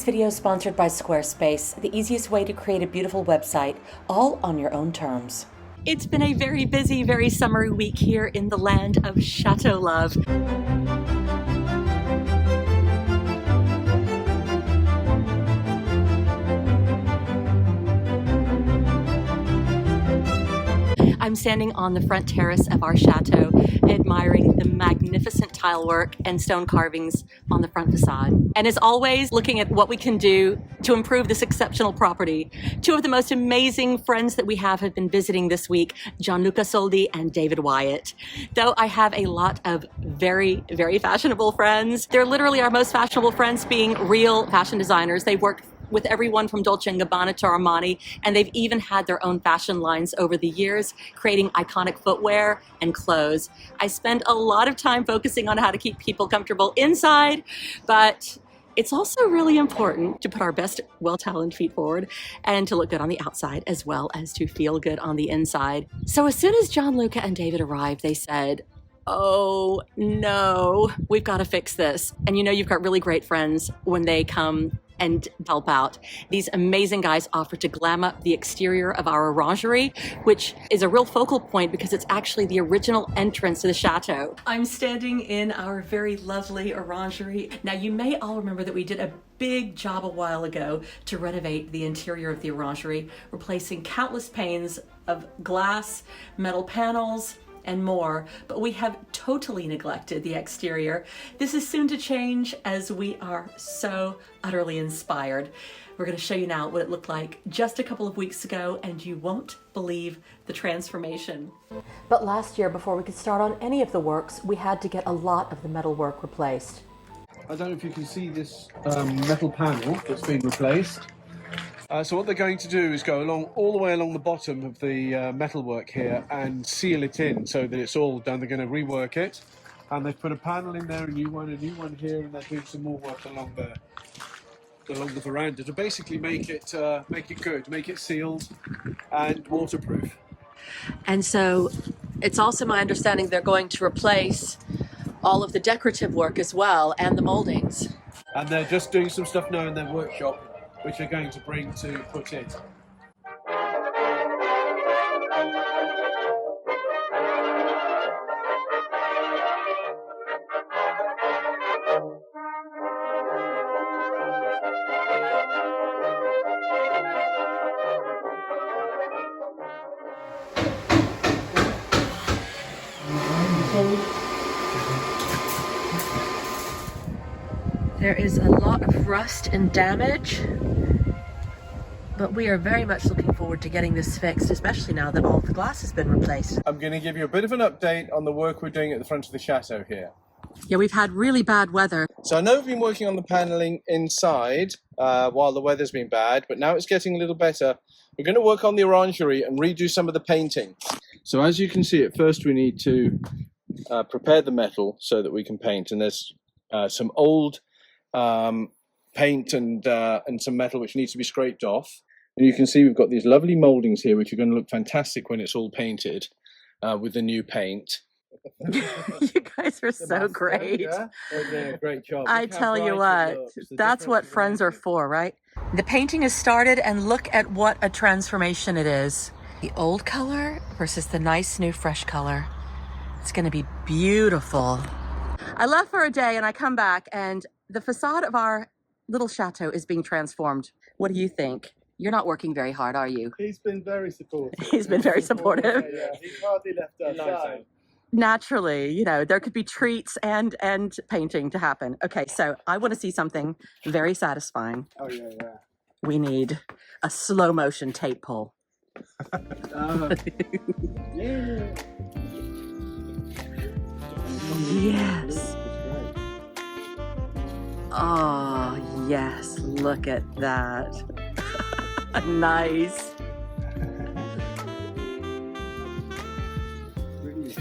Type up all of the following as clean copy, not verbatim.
This video is sponsored by Squarespace, the easiest way to create a beautiful website, all on your own terms. It's been a very busy, very summery week here in the land of Chateau love. I'm standing on the front terrace of our chateau, admiring the magnificent tile work and stone carvings on the front facade. And as always, looking at what we can do to improve this exceptional property. Two of the most amazing friends that we have been visiting this week, Gianluca Soldi and David Wyatt. Though I have a lot of very, very fashionable friends. They're literally our most fashionable friends, being real fashion designers. They work with everyone from Dolce & Gabbana to Armani, and they've even had their own fashion lines over the years, creating iconic footwear and clothes. I spend a lot of time focusing on how to keep people comfortable inside, but it's also really important to put our best well-taloned feet forward and to look good on the outside as well as to feel good on the inside. So as soon as Gianluca and David arrived, they said, "Oh no, we've got to fix this." And you know you've got really great friends when they come and help out. These amazing guys offer to glam up the exterior of our Orangerie, which is a real focal point because it's actually the original entrance to the chateau. I'm standing in our very lovely Orangerie. Now you may all remember that we did a big job a while ago to renovate the interior of the Orangerie, replacing countless panes of glass, metal panels, and more, but we have totally neglected the exterior. This is soon to change as we are so utterly inspired. We're going to show you now what it looked like just a couple of weeks ago, and you won't believe the transformation. But last year, before we could start on any of the works, we had to get a lot of the metal work replaced. I don't know if you can see this metal panel that's been replaced. So what they're going to do is go along all the way along the bottom of the metalwork here and seal it in so that it's all done. They're going to rework it, and they've put a panel in there, a new one here, and they're doing some more work along the veranda to basically make it good, make it sealed and waterproof. And so it's also my understanding they're going to replace all of the decorative work as well and the moldings. And they're just doing some stuff now in their workshop, which they're going to bring to put in. There is a lot of rust and damage, but we are very much looking forward to getting this fixed, especially now that all of the glass has been replaced. I'm going to give you a bit of an update on the work we're doing at the front of the chateau here. Yeah, we've had really bad weather. So I know we've been working on the panelling inside while the weather's been bad, but now it's getting a little better. We're going to work on the orangerie and redo some of the painting. So as you can see, at first we need to prepare the metal so that we can paint, and there's some old paint and some metal which needs to be scraped off. And you can see we've got these lovely mouldings here which are going to look fantastic when it's all painted with the new paint. You guys are so great. Yeah? They're doing a great job. I tell you what, that's what friends are for, right? The painting has started, and look at what a transformation it is. The old color versus the nice new fresh color. It's going to be beautiful. I left for a day and I come back and the facade of our little chateau is being transformed. What do you think? You're not working very hard, are you? He's been very supportive. He's been very supportive. Yeah, he's hardly left us alone. Naturally, you know, there could be treats and painting to happen. Okay, so I want to see something very satisfying. Oh, yeah. We need a slow motion tape pull. Yeah. Yes. Oh, yes. Look at that. Nice.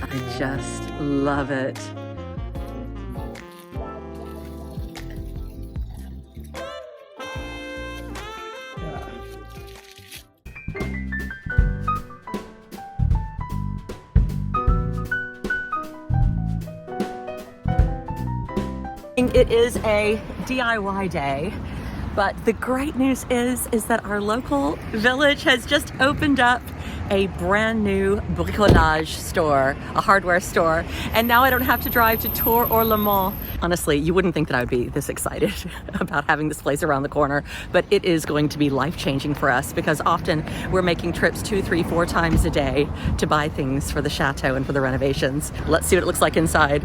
I just love it. It is a DIY day. But the great news is that our local village has just opened up is that our local village has just opened up a brand new bricolage store, a hardware store. And now I don't have to drive to Tours or Le Mans. Honestly, you wouldn't think that I would be this excited about having this place around the corner, but it is going to be life-changing for us because often we're making trips 2, 3, 4 times a day to buy things for the chateau and for the renovations. Let's see what it looks like inside.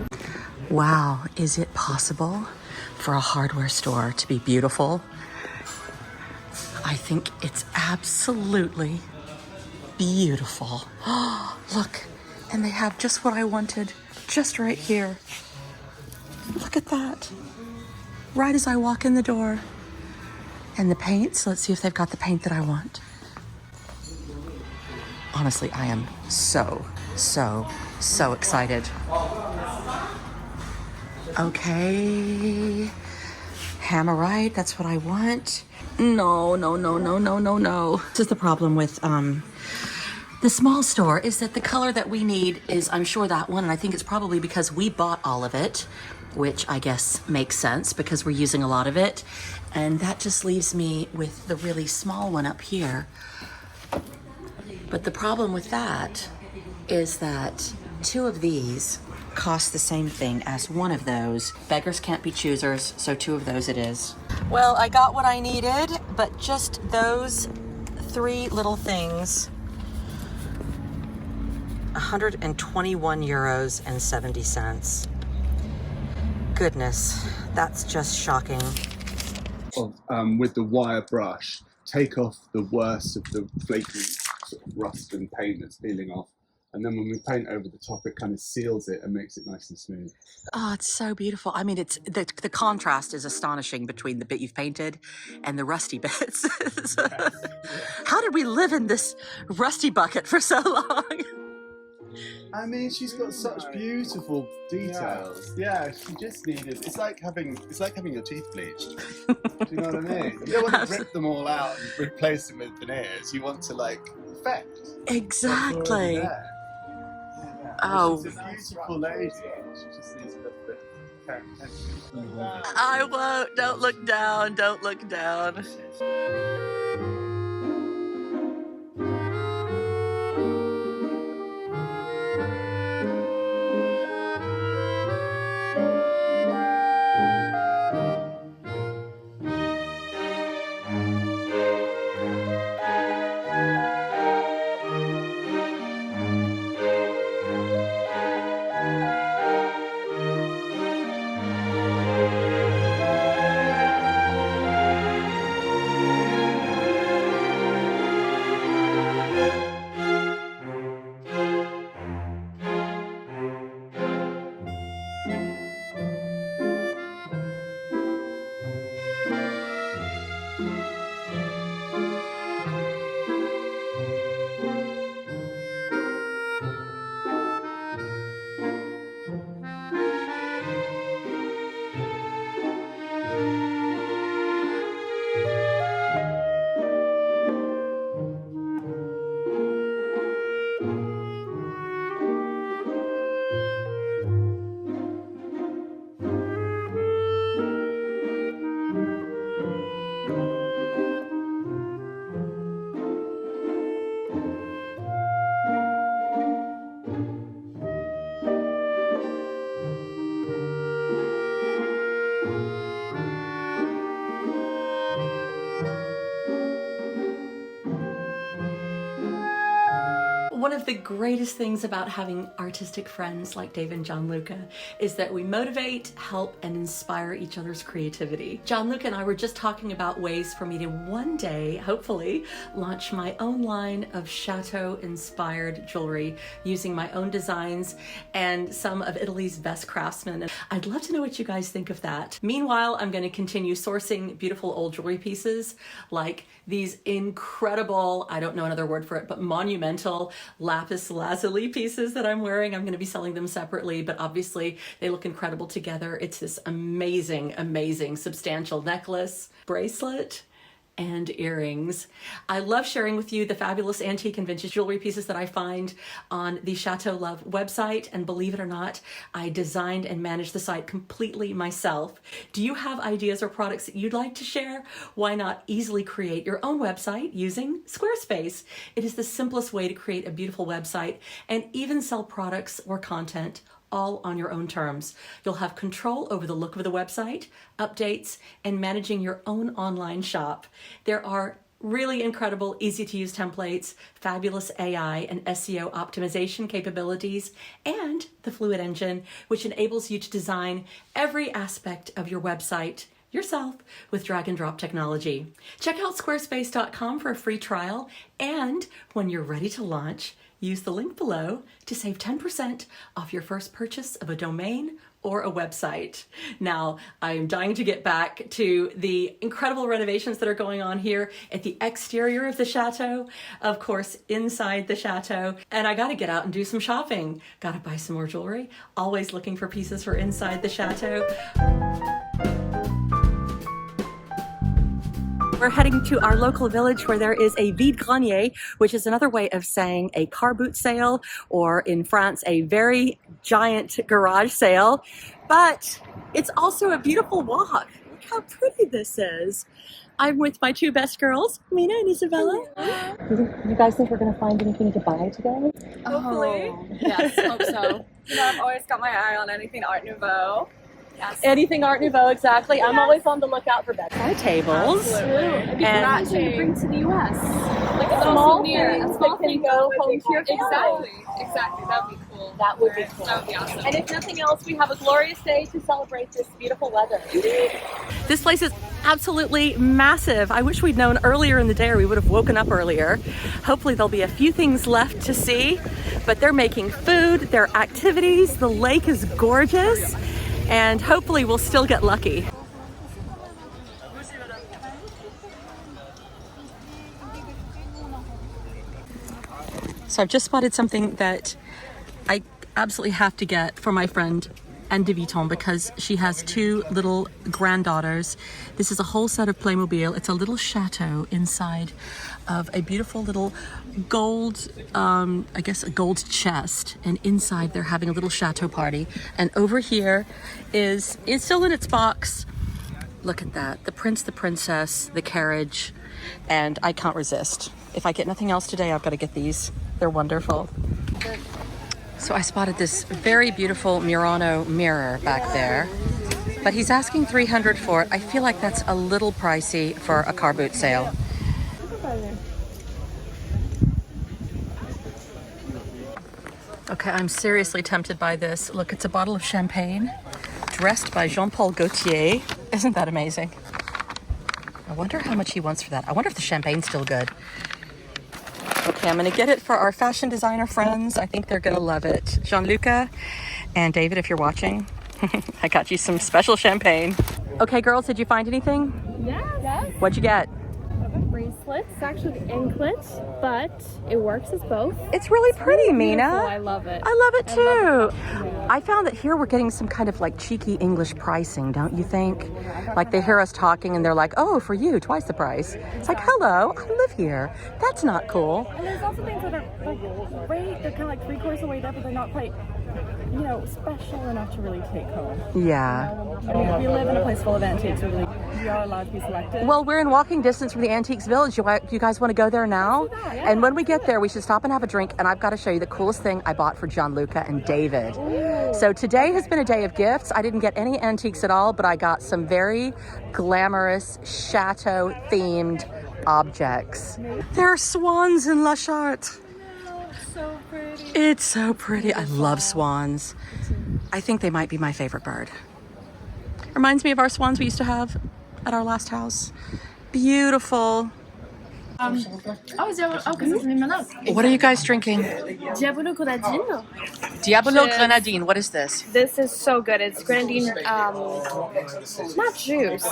Wow, is it possible for a hardware store to be beautiful? I think it's absolutely beautiful. Oh, look, and they have just what I wanted, just right here. Look at that. Right as I walk in the door. And the paints, let's see if they've got the paint that I want. Honestly, I am so excited. Okay. Hammerite, that's what I want. No. This is the problem with the small store is that the color that we need is, I'm sure, that one, and I think it's probably because we bought all of it, which I guess makes sense because we're using a lot of it. And that just leaves me with the really small one up here. But the problem with that is that 2 of these cost the same thing as 1 of those. Beggars can't be choosers, so 2 of those it is. Well, I got what I needed, but just those 3 little things, 121 euros and 70 cents. Goodness, that's just shocking. With the wire brush, take off the worst of the flaky sort of rust and paint that's peeling off. And then when we paint over the top, it kind of seals it and makes it nice and smooth. Oh, it's so beautiful. I mean, it's the contrast is astonishing between the bit you've painted and the rusty bits. How did we live in this rusty bucket for so long? I mean, she's got such beautiful details. Yeah, she just needed. It's like having your teeth bleached. Do you know what I mean? You don't want to rip them all out and replace them with veneers. You want to effect. Exactly. Oh, she's a beautiful lady. She just needs a little bit of care and attention. I won't. Don't look down. Don't look down. One of the greatest things about having artistic friends like Dave and Gianluca is that we motivate, help, and inspire each other's creativity. Gianluca and I were just talking about ways for me to one day, hopefully, launch my own line of Chateau-inspired jewelry using my own designs and some of Italy's best craftsmen. And I'd love to know what you guys think of that. Meanwhile, I'm going to continue sourcing beautiful old jewelry pieces like these incredible, I don't know another word for it, but monumental lapis lazuli pieces that I'm wearing. I'm going to be selling them separately, but obviously they look incredible together. It's this amazing, amazing substantial necklace, bracelet, and earrings. I love sharing with you the fabulous antique and vintage jewelry pieces that I find on the Chateau Love website, and believe it or not, I designed and managed the site completely myself. Do you have ideas or products that you'd like to share? Why not easily create your own website using Squarespace? It is the simplest way to create a beautiful website and even sell products or content all on your own terms. You'll have control over the look of the website, updates, and managing your own online shop. There are really incredible, easy to use templates, fabulous AI and SEO optimization capabilities, and the Fluid Engine, which enables you to design every aspect of your website yourself with drag and drop technology. Check out squarespace.com for a free trial, and when you're ready to launch, use the link below to save 10% off your first purchase of a domain or a website. Now, I'm dying to get back to the incredible renovations that are going on here at the exterior of the chateau, of course, inside the chateau, and I gotta get out and do some shopping. Gotta buy some more jewelry, always looking for pieces for inside the chateau. We're heading to our local village where there is a vide-grenier, which is another way of saying a car boot sale, or in France, a very giant garage sale. But it's also a beautiful walk. Look how pretty this is. I'm with my two best girls, Mina and Isabella. You guys think we're going to find anything to buy today? Hopefully. Yes, hope so. You know, I've always got my eye on anything Art Nouveau. Yes. Anything Art Nouveau, exactly. I'm always on the lookout for bedside tables. Absolutely. And to bring to the U.S. Like a small souvenir. things A small that can thing go that would home be to your cool. family. Exactly. That would be cool. That would be cool. That would be awesome. And if nothing else, we have a glorious day to celebrate this beautiful weather. This place is absolutely massive. I wish we'd known earlier in the day, or we would have woken up earlier. Hopefully there'll be a few things left to see, but they're making food, there are activities, the lake is gorgeous, and hopefully we'll still get lucky. So I've just spotted something that I absolutely have to get for my friend Anne de Vuitton, because she has two little granddaughters. This is a whole set of Playmobil. It's a little chateau inside of a beautiful little gold, I guess a gold chest. And inside they're having a little chateau party. And over here is, it's still in its box. Look at that, the prince, the princess, the carriage, and I can't resist. If I get nothing else today, I've got to get these. They're wonderful. So I spotted this very beautiful Murano mirror back there, but he's asking $300 for it. I feel like that's a little pricey for a car boot sale. Okay, I'm seriously tempted by this. Look, it's a bottle of champagne dressed by Jean-Paul Gaultier. Isn't that amazing? I wonder how much he wants for that. I wonder if the champagne's still good. Okay, I'm gonna get it for our fashion designer friends. I think they're gonna love it. Gianluca and David, if you're watching, I got you some special champagne. Okay, girls, did you find anything? Yes. What'd you get? Bracelets. It's actually an anklet, but it works as both. It's really pretty, Mina. I love it. I love it too. Yeah. I found that here we're getting some kind of like cheeky English pricing, don't you think? Like they hear us talking and they're like, oh, for you, twice the price. It's like, hello, I live here. That's not cool. And there's also things that are like great. They're kind of like 3/4 of the way there, but they're not quite, you know, special enough to really take home. Yeah. I mean, we live in a place full of antiques. We are allowed to be selective. Well, we're in walking distance from the Antiques Village. You guys want to go there now? Yeah. And when we get there, we should stop and have a drink. And I've got to show you the coolest thing I bought for Gianluca and David. Ooh. So today has been a day of gifts. I didn't get any antiques at all, but I got some very glamorous chateau-themed objects. There are swans in La Charte. So pretty. It's so pretty. I love swans. I think they might be my favorite bird. Reminds me of our swans we used to have at our last house. Beautiful. What are you guys drinking? Diabolo Grenadine. Diabolo Grenadine. What is this? This is so good. It's grenadine, not juice.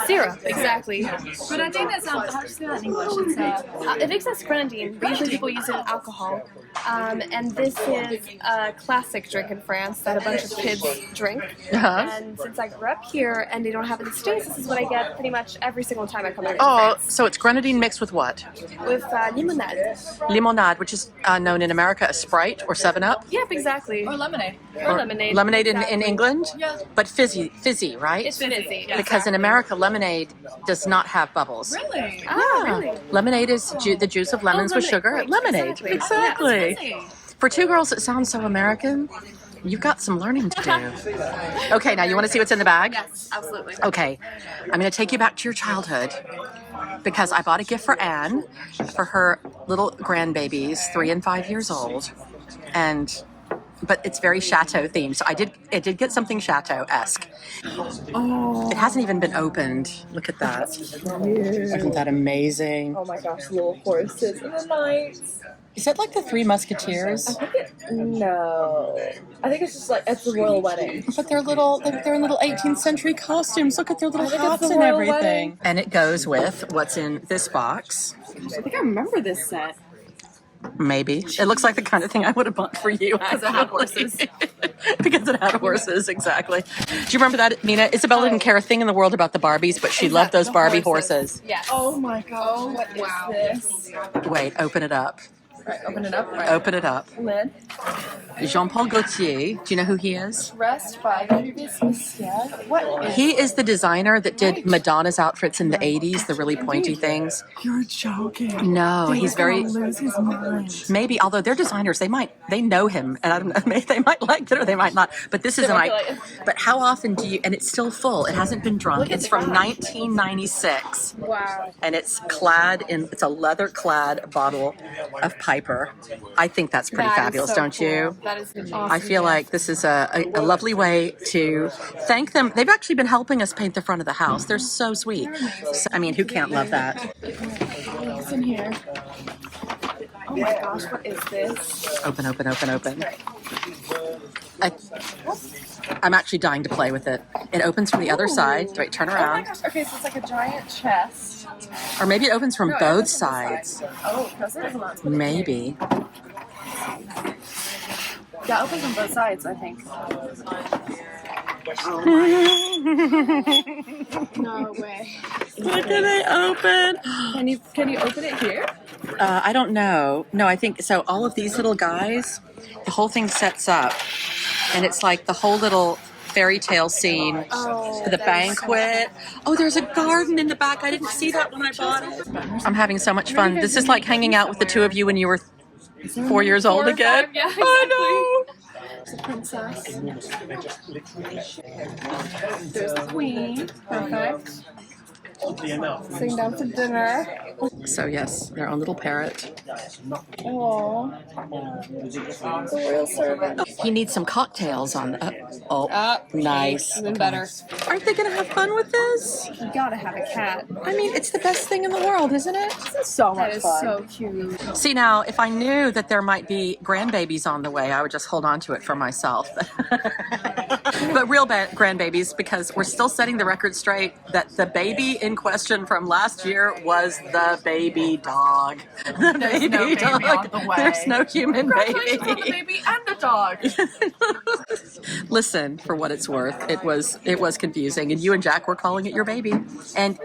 Syrup, exactly. Grenadine is, how do you say that in English? It's It makes us grenadine, but usually people use it in alcohol. And this is a classic drink in France that a bunch of kids drink. And since I grew up here and they don't have any stains, this is what I get pretty much every single time I come over to France. So it's grenadine mixed with what? With limonade. Limonade, which is known in America as Sprite or 7-Up. Yep, exactly. Or lemonade. Or lemonade. Lemonade in exactly. England? Yeah. But fizzy, right? It's fizzy. Because in America, lemonade does not have bubbles. Really? Ah, really? Lemonade is the juice of lemons with lemonade, sugar. right, Lemonade, exactly. exactly. For two girls that sound so American, you've got some learning to do. Okay, now you want to see what's in the bag? Yes, absolutely. Okay, I'm going to take you back to your childhood because I bought a gift for Anne for her little grandbabies, 3 and 5 years old, but it's very Chateau themed. So I did get something Chateau-esque. Oh, it hasn't even been opened. Look at that. Isn't that amazing? Oh my gosh, little horses in the night. Is that like the Three Musketeers? No. I think it's just like, it's the royal wedding. But they're in little 18th century costumes. Look at their little I think it's hats the and royal everything. wedding. And it goes with what's in this box. I think I remember this set. Maybe. It looks like the kind of thing I would have bought for you. Because it had horses. Because it had horses, exactly. Do you remember that, Nina? Isabella didn't care a thing in the world about the Barbies, but she loved those Barbie horses. Yes. Oh my god, what is this? Wait, open it up. Right, open it up. Right. Open it up. Lid. Jean-Paul Gaultier. Do you know who he is? Dressed by previous monsieur. What is He is the designer that did Madonna's outfits in the 80s, the really pointy things. You're joking. No, he's very... lose his mind. Maybe, although they're designers, they know him, and I don't know, maybe they might like it or they might not. But this is but how often do you? And it's still full. It hasn't been drunk. It's from 1996. Wow. And it's it's a leather-clad bottle of Piper. I think that's pretty fabulous, don't you? That is awesome. I feel like this is a lovely way to thank them. They've actually been helping us paint the front of the house. They're so sweet. So, I mean, who can't love that? What's in here? Oh my gosh, what is this? Open. I'm actually dying to play with it. It opens from the other side. Wait, turn Oh my around. gosh, okay, so it's like a giant chest. Or maybe it opens from both sides. Oh, does it? Maybe. Yeah, it opens on both sides, I think. No way. Look at it open. Can you open it here? I don't know. No, I think so. All of these little guys, the whole thing sets up, and it's like the whole little fairy tale scene for the banquet. Oh, there's a garden in the back. I didn't see that when I bought it. I'm having so much fun. This is like hanging out with the two of you when you were 4 years old 4 or again. 5, yeah, I exactly. know. There's the princess. There's the queen. Perfect. Sitting down for dinner. So yes, their own little parrot. Oh, the royal servant. He needs some cocktails on. Nice. Even better. Aren't they gonna have fun with this? You gotta have a cat. I mean, it's the best thing in the world, isn't it? This is so much That is fun. so cute. See, now, if I knew that there might be grandbabies on the way, I would just hold on to it for myself. But real grandbabies, because we're still setting the record straight that the baby in question from last year was the baby dog. The baby no baby dog. on the way. There's no human Congratulations on the baby. baby and the dog. Listen, for what it's worth, it was confusing, and you and Jack were calling it your baby, and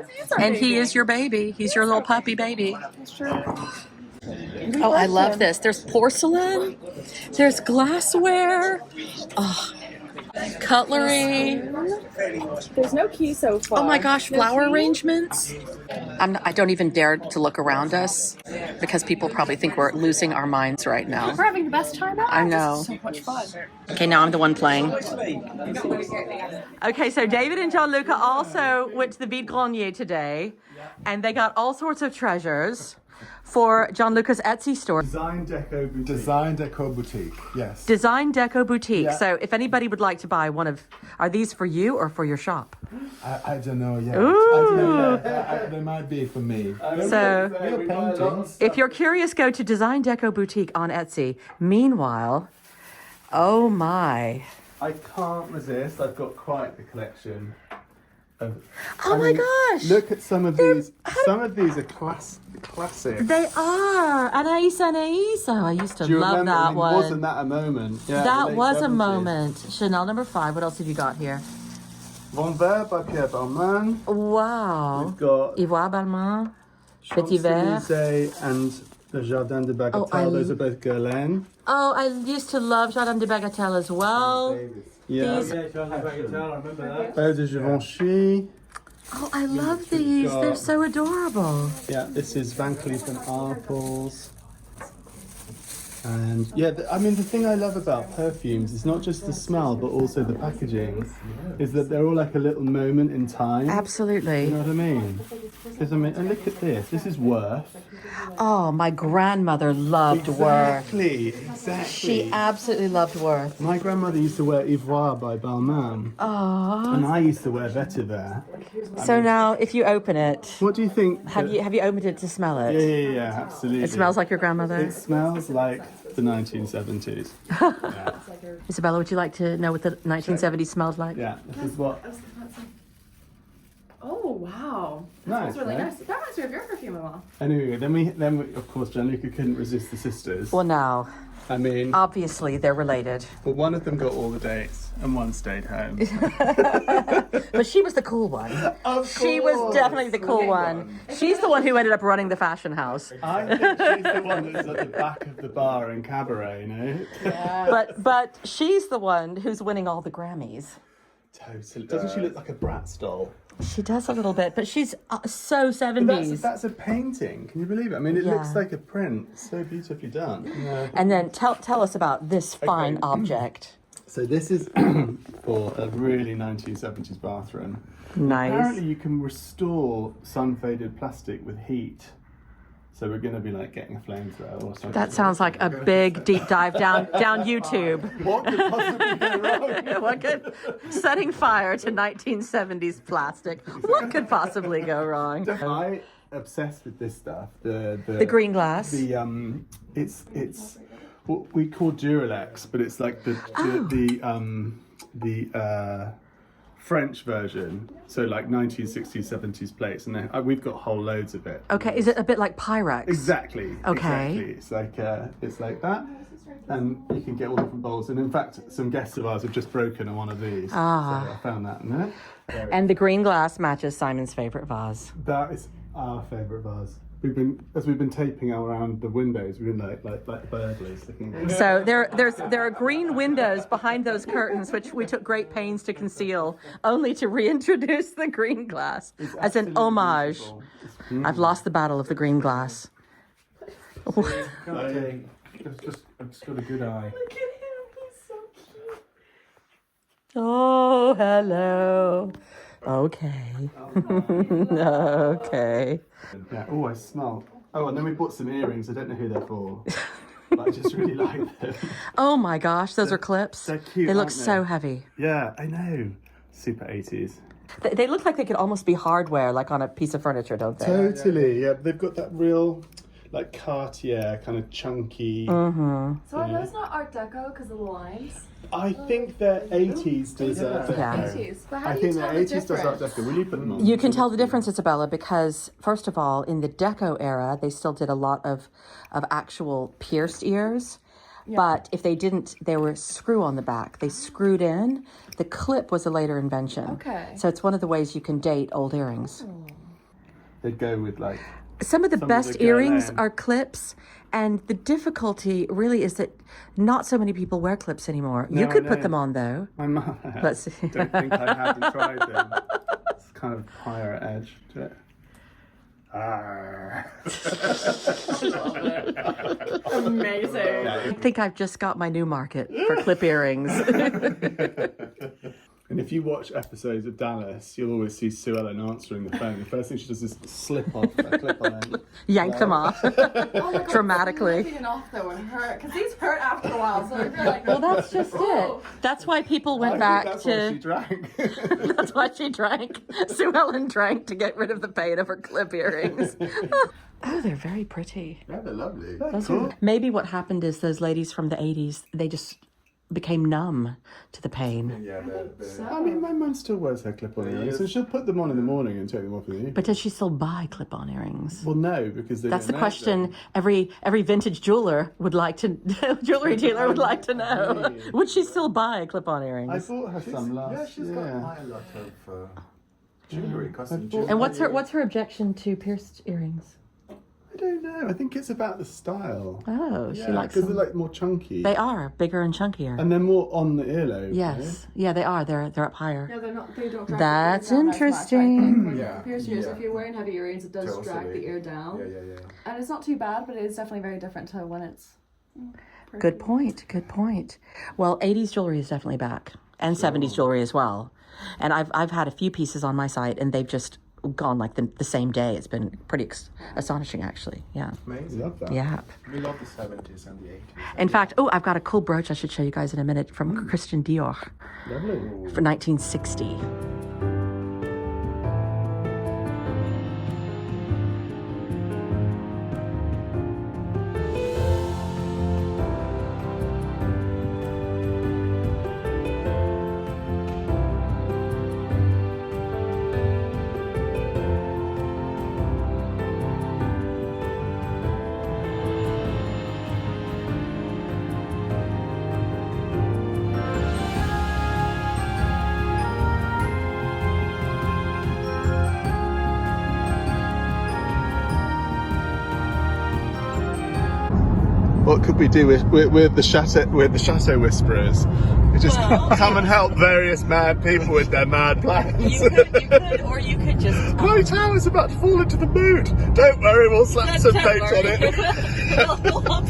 he is your baby. He's your little puppy baby. That's true. Oh, I love this. There's porcelain. There's glassware. Oh, cutlery. There's no key so far. Oh my gosh, No flower key? arrangements. I don't even dare to look around us because people probably think we're losing our minds right now. We're having the best time out. I know. This is so much fun. Okay, now I'm the one playing. Okay, so David and Gianluca also went to the Vide Grenier today, and they got all sorts of treasures for Gianluca's Etsy store. Design Deco Boutique, yes. Design Deco Boutique. Yeah. So if anybody would like to buy one of, are these for you or for your shop? I don't know yet. Ooh. I don't know yet. They might be for me. So Real paintings. if you're curious, go to Design Deco Boutique on Etsy. Meanwhile, oh my. I can't resist. I've got quite the collection Oh my gosh! Look at some of these. Some of these are classics. They are. Anaïs. I used to Do you love remember? that I mean, one. Wasn't that a moment? Yeah, the That late was a 70s. moment. Chanel number 5. What else have you got here? Bon Verre by Pierre Balmain. Wow. We've got Ivoire Balmain. Petit Verre. Champs-Élysées and the Jardin de Bagatelle. Oh, Those are both Guerlain. Oh, I used to love Jardin de Bagatelle as well. Yeah. These- Eau de Givenchy. Oh, I love these. They're so adorable. Yeah, this is Van Cleef and Arpels. And yeah, I mean, the thing I love about perfumes is not just the smell, but also the packaging, is that they're all like a little moment in time. Absolutely. You know what I mean? Because I mean, and look at this. This is Worth. Oh, my grandmother loved Worth. Exactly. She absolutely loved Worth. My grandmother used to wear Ivoire by Balmain. Oh. And I used to wear Vetiver. So now, if you open it, What do you think? have you opened it to smell it? Yeah, absolutely. It smells like your grandmother. It smells like the 1970s. Isabella, would you like to know what the 1970s smelled like? Yeah, this is what. Oh wow! Nice, That's really right? nice. That reminds me of your perfume a lot. Anyway, then we of course Gianluca couldn't resist the sisters. Well, now, I mean, obviously they're related. well, one of them got all the dates and one stayed home. But she was the cool one. She was definitely the cool one. She's the one who ended up running the fashion house. I think she's the one that's at the back of the bar in Cabaret, you know? But she's the one who's winning all the Grammys. Totally. Doesn't she look like a Bratz doll? She does a little bit, but she's so 70s. That's a painting. Can you believe it? I mean, it Yeah. looks like a print. It's so beautifully done. Yeah. And then tell us about this fine object. So this is for a really 1970s bathroom. Nice. Apparently you can restore sun-faded plastic with heat. So we're going to be like getting a flamethrower or something. That sounds like a big deep dive down YouTube. What could possibly go wrong? What could setting fire to 1970s plastic? What could possibly go wrong? I obsessed with this stuff. The green glass. It's what we call Duralex, but it's like the French version. So like 1960s, 70s plates, and we've got whole loads of it. Okay, is it a bit like Pyrex? Exactly. Okay. Exactly. It's like that, and you can get all different bowls. And in fact, some guests of ours have just broken on one of these. Ah. So I found that in there. And the green glass matches Simon's favorite vase. That is our favourite vase. We've been taping around the windows. We've been like burglars looking. So there are green windows behind those curtains, which we took great pains to conceal, only to reintroduce the green glass as an homage. I've lost the battle of the green glass. I've just got a good eye. Oh, hello. Okay. Okay. Yeah. Oh, I smell. Oh, and then we bought some earrings. I don't know who they're for, but I just really like them. Oh my gosh, those are clips. They're cute, They look aren't they? so heavy. Yeah, I know. Super 80s. They look like they could almost be hardware, like on a piece of furniture, don't they? Totally. Yeah, they've got that real, like Cartier kind of chunky. So are those not Art Deco because of the lines? I think they're 80s desert. Yeah. 80s. But how I do you think they're tell the 80s desert difference? Deco. Will you put them on? You can tell the difference, Isabella, because first of all, in the Deco era, they still did a lot of actual pierced ears. But if they didn't, they were screw on the back. They screwed in. The clip was a later invention. Okay. So it's one of the ways you can date old earrings. They'd go with like. Some of the Some of best the earrings Guerlain. are clips. And the difficulty really is that not so many people wear clips anymore. No, you could I put know. them on, though. My mum. Let's see. Don't think I haven't tried them. It's kind of higher edge to it. Amazing. I think I've just got my new market for clip earrings. And if you watch episodes of Dallas, you'll always see Sue Ellen answering the phone. The first thing she does is slip off a clip on it. Yank them off Oh my God, dramatically. Ripping it off though and hurt because these hurt after a while. So you're like, Well, that's just it. That's why people went back That's why she to. drank. That's why she drank. Sue Ellen drank to get rid of the pain of her clip earrings. Oh, they're very pretty. Yeah, they're lovely. Maybe what happened is those ladies from the 80s, they just became numb to the pain. Yeah, I mean, my mum still wears her clip-on earrings, so she'll put them on in the morning and take them off in the evening. But does she still buy clip-on earrings? Well, no, because that's the question every vintage jeweler would like to jewelry dealer would like to know. Would she still buy clip-on earrings? I bought her some last year. Yeah, she's got quite a lot of jewelry, custom jewelry. And what's her objection to pierced earrings? I don't know. I think it's about the style. Oh, she likes because them. they're like more chunky. They are bigger and chunkier. And they're more on the earlobe. Yes, yeah, they are. They're up higher. Yeah, they're not. They don't drag That's the ear down as much, interesting. I think. Pierced ears. If you're wearing heavy earrings, it does drag the ear down. Yeah. And it's not too bad, but it is definitely very different to when it's. Good point. Well, 80s jewelry is definitely back, and 70s jewelry as well. And I've had a few pieces on my site, and they've just gone like the same day. It's been pretty astonishing, actually. Yeah. Amazing. Love that. Yeah. We love the 70s and the 80s. In fact, I've got a cool brooch I should show you guys in a minute from Christian Dior Lovely. for 1960. What could we do with the Chateau Whisperers? We just come and help various mad people with their mad plans. You could, or you could just. My tower's about to fall into the mood. Don't worry, we'll slap some paint on it. We'll hop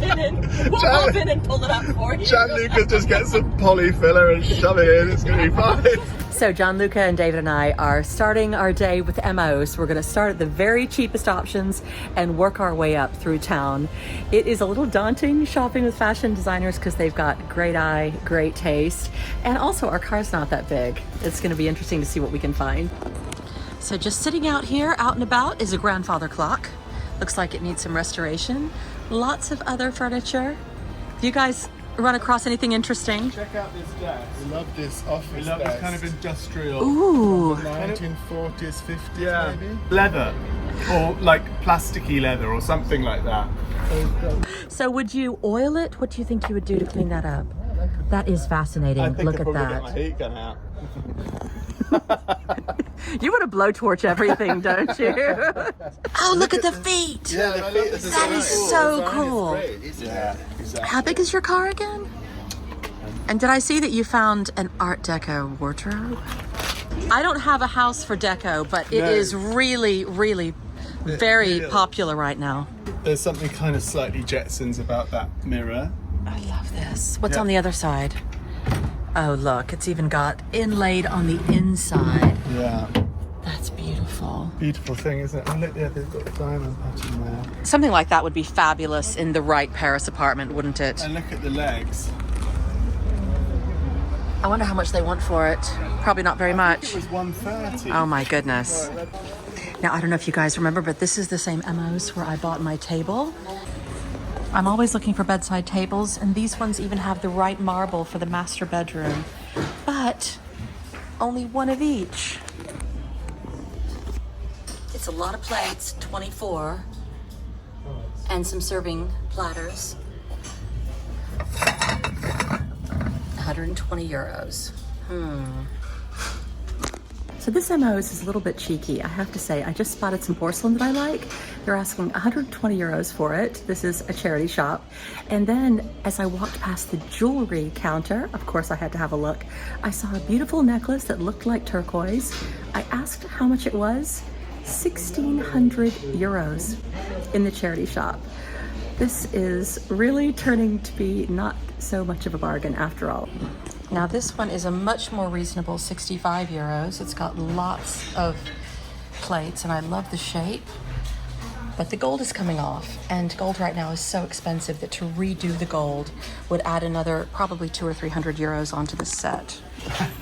in and pull it up for you. Gianluca just get some poly filler and shove it in. It's gonna be fine. So Gianluca and David and I are starting our day with MO. So we're going to start at the very cheapest options and work our way up through town. It is a little daunting shopping with fashion designers because they've got great eye, great taste. And also our car's not that big. It's going to be interesting to see what we can find. So just sitting out here, out and about, is a grandfather clock. Looks like it needs some restoration. Lots of other furniture. If you guys run across anything interesting. Check out this desk. We love this office. We love this kind of industrial. Ooh. 1940s, 50s maybe. Leather, or like plasticky leather, or something like that. So would you oil it? What do you think you would do to clean that up? That is fascinating. I think Look I'll at probably that. get my heat gun out. You want to blowtorch everything, don't you? Oh, look at the feet. Yeah, the feet are That is so cool. Yeah, exactly. How big is your car again? And did I see that you found an Art Deco wardrobe? I don't have a house for deco, but it is really, really very popular right now. There's something kind of slightly Jetsons about that mirror. I love this. What's on the other side? Oh, look, it's even got inlaid on the inside. Yeah. That's beautiful. Beautiful thing, isn't it? Oh, look, yeah, they've got the diamond pattern there. Something like that would be fabulous in the right Paris apartment, wouldn't it? And look at the legs. I wonder how much they want for it. Probably not very much. It was 130. Oh my goodness. Now, I don't know if you guys remember, but this is the same MOs where I bought my table. I'm always looking for bedside tables, and these ones even have the right marble for the master bedroom, but only one of each. It's a lot of plates, 24, and some serving platters. 120 euros. So this MOs is a little bit cheeky, I have to say. I just spotted some porcelain that I like. They're asking 120 euros for it. This is a charity shop. And then as I walked past the jewelry counter, of course I had to have a look, I saw a beautiful necklace that looked like turquoise. I asked how much it was. 1,600 euros in the charity shop. This is really turning to be not so much of a bargain after all. Now this one is a much more reasonable 65 euros. It's got lots of plates and I love the shape, but the gold is coming off, and gold right now is so expensive that to redo the gold would add another probably 200 or 300 euros onto the set.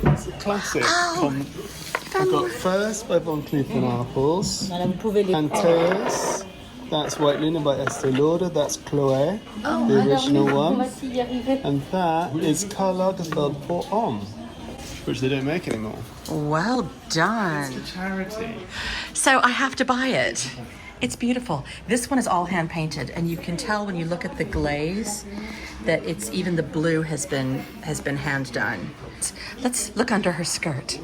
It's a classic. I've got First by Von Cleef & Arpels, Panteas, That's White Linen by Estée Lauder. That's Chloé, the original one. And that is Carla de Feld pour Homme, which they don't make anymore. Well done. It's a charity. So I have to buy it. It's beautiful. This one is all hand painted, and you can tell when you look at the glaze that it's even the blue has been hand done. Let's look under her skirt.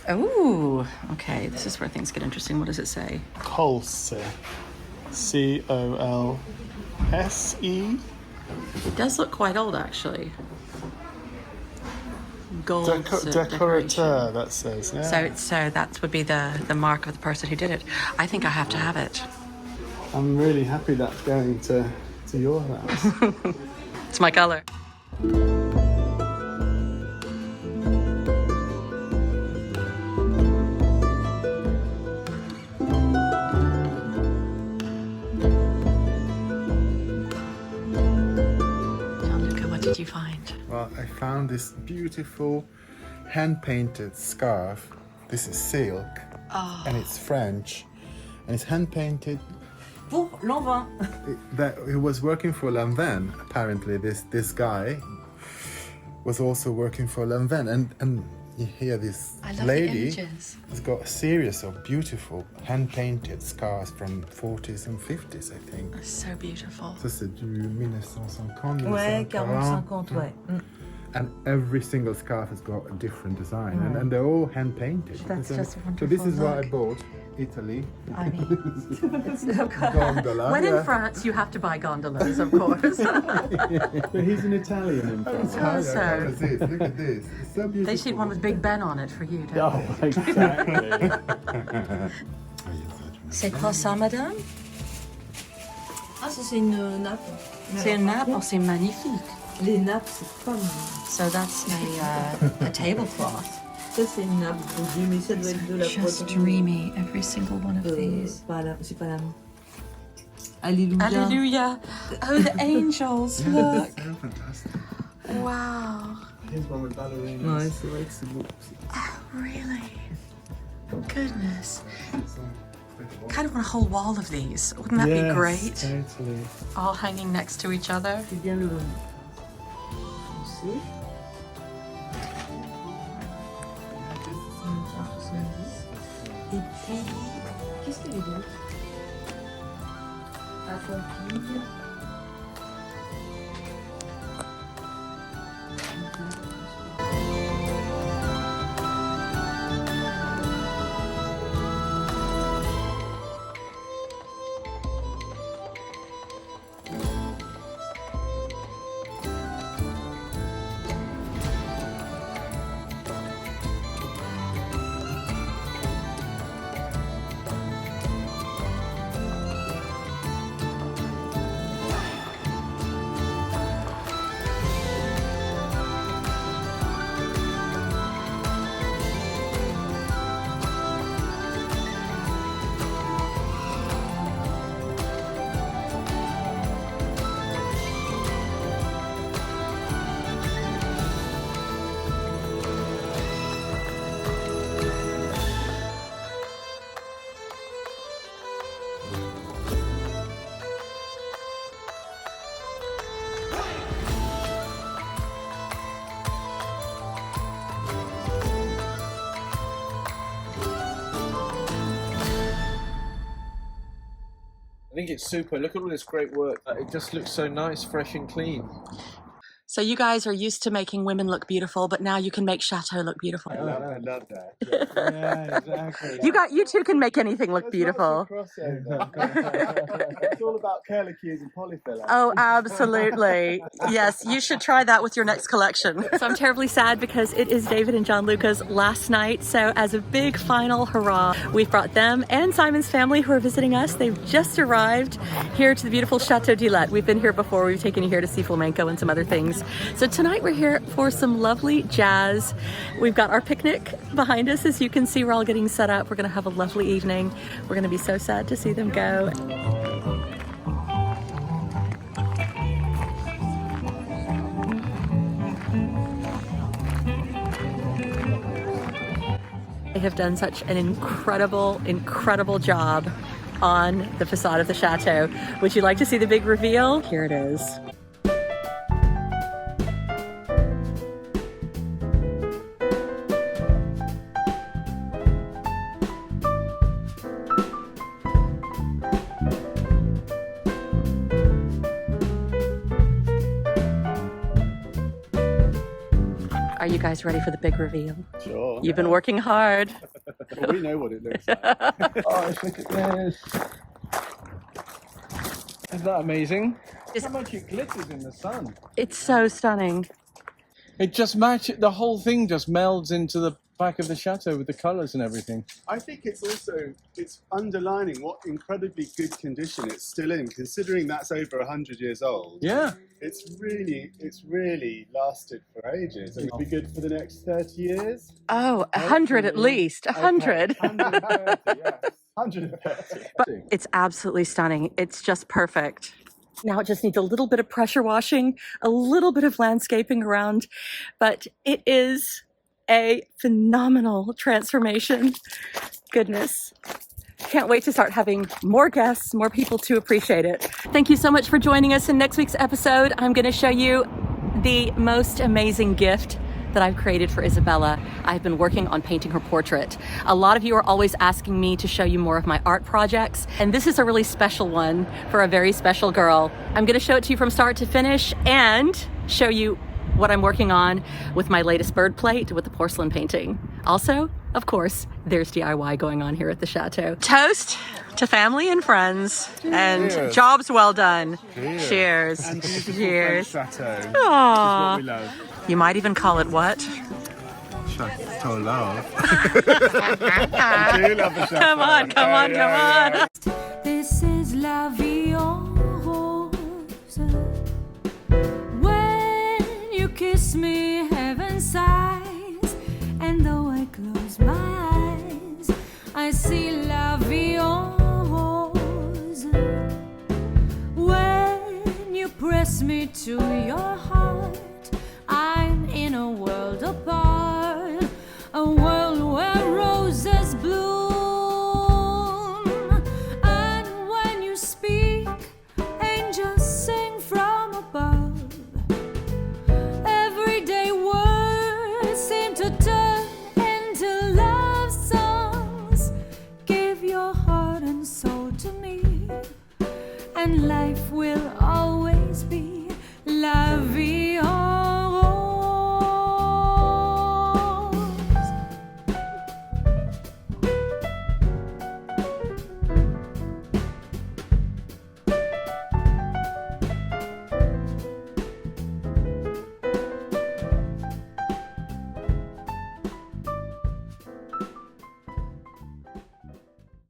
Oh, okay. This is where things get interesting. What does it say? Colse. C-O-L-S-E. It does look quite old, actually. Gold Decorateur, that says. Yeah. So that would be the mark of the person who did it. I think I have to have it. I'm really happy that's going to your house. It's my color. Gianluca, what did you find? Well, I found this beautiful hand-painted scarf. This is silk, and it's French, and it's hand-painted. Pour Lanvin. He was working for Lanvin. Apparently, this guy was also working for Lanvin, and here this lady has got a series of beautiful hand-painted scarves from 40s and 50s, I think. So beautiful. Ça c'est du 1950. Ouais, 40-50, ouais. And every single scarf has got a different design, and they're all hand painted. That's just wonderful. So this is what I Look. bought, Italy. I mean, Gondola. when in yeah. France, you have to buy gondolas, of course. But he's an Italian in France. Oh, yeah, So- look at this, look at this. It's so beautiful. They should one with Big Ben on it for you, don't Oh, exactly. C'est quoi ça, madame? Ah, ça c'est une nappe. C'est une nappe? Oh, c'est magnifique. Les nappes, c'est pas mal. So that's a tablecloth. Ça c'est une nappe fondue, mais ça doit être de la Just broderie. dreamy, every single one of these. C'est pas la. Alléluia. Hallelujah. Oh, the angels, look. So fantastic. Wow. Here's one with ballerinas. Ouais, c'est vrai que c'est beau. Really? Goodness. Kind of want a whole wall of these. Wouldn't that be great? Totally. All hanging next to each other. C'est bien le foncé. Et puis, qu'est-ce qu'il y avait d'autre? À Fonquille. I think it's super. Look at all this great work. It just looks so nice, fresh and clean. So you guys are used to making women look beautiful, but now you can make Chateau look beautiful. I love that. Yeah, exactly. You two can make anything look beautiful. It's all about curly cues and polyfiller. Oh, absolutely. Yes, you should try that with your next collection. So I'm terribly sad because it is David and Gianluca's last night. So as a big final hurrah, we've brought them and Simon's family who are visiting us. They've just arrived here to the beautiful Chateau d'Ilette. We've been here before. We've taken you here to see flamenco and some other things. So tonight we're here for some lovely jazz. We've got our picnic behind us. As you can see, we're all getting set up. We're going to have a lovely evening. We're going to be so sad to see them go. They have done such an incredible, incredible job on the facade of the chateau. Would you like to see the big reveal? Here it is. Are you guys ready for the big reveal? Sure. You've been working hard. Well, we know what it looks like. Oh, look at this. Isn't that amazing? How much it glitters in the sun. It's so stunning. It just matches, the whole thing just melds into the back of the chateau with the colours and everything. I think it's also, it's underlining what incredibly good condition it's still in, considering that's over 100 years old. Yeah. It's really lasted for ages. And it'll be good for the next 30 years. Oh, 100 at least. 100. Okay. 130, yes. 130. But it's absolutely stunning. It's just perfect. Now it just needs a little bit of pressure washing, a little bit of landscaping around, but it is a phenomenal transformation. Goodness. Can't wait to start having more guests, more people to appreciate it. Thank you so much for joining us in next week's episode. I'm going to show you the most amazing gift that I've created for Isabella. I've been working on painting her portrait. A lot of you are always asking me to show you more of my art projects, and this is a really special one for a very special girl. I'm going to show it to you from start to finish and show you what I'm working on with my latest bird plate with the porcelain painting. Also, of course, there's DIY going on here at the chateau. Toast to family and friends. Cheers. And jobs well done. Cheers. And beautiful Cheers. Chateau. Which is Aww. what we love. You might even call it what? Chateau love. I do love a chateau. Come on, come on, come on. This is la vie en rose. When you kiss me, heaven sighs, and though I close my eyes, I see la vie en rose. When you press me to your heart, I'm in a world apart, a world where roses bloom. And when you speak, angels sing from above. Everyday words seem to turn into love songs. Give your heart and soul to me, and life will